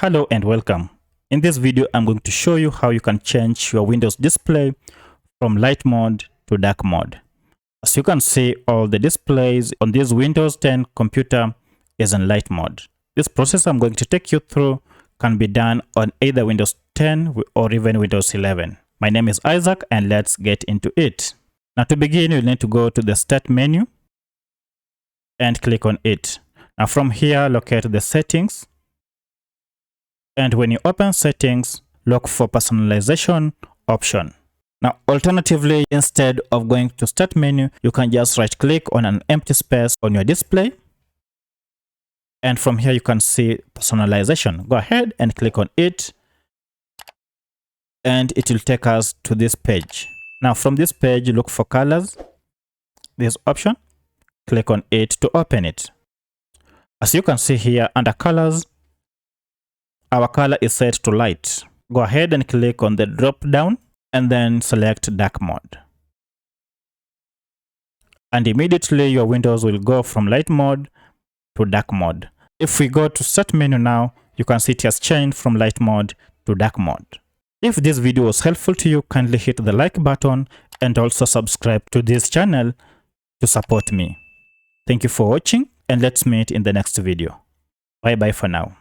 Hello and welcome. In this video, I'm going to show you how you can change your Windows display from light mode to dark mode. As you can see, all the displays on this Windows 10 computer is in light mode. This process I'm going to take you through can be done on either Windows 10 or even Windows 11. My name is Isaac and let's get into it. Now to begin, you'll need to go to the Start menu and click on it. Now from here, locate the settings. And when you open settings, look for personalization option. Now, alternatively, instead of going to start menu, you can just right click on an empty space on your display. And from here, you can see personalization. Go ahead and click on it. And it will take us to this page. Now, from this page, look for colors. This option, click on it to open it. As you can see here under colors, our color is set to light. Go ahead and click on the drop down and then select dark mode. And immediately your Windows will go from light mode to dark mode. If we go to start menu now, you can see it has changed from light mode to dark mode. If this video was helpful to you, kindly hit the like button and also subscribe to this channel to support me. Thank you for watching and let's meet in the next video. Bye bye for now.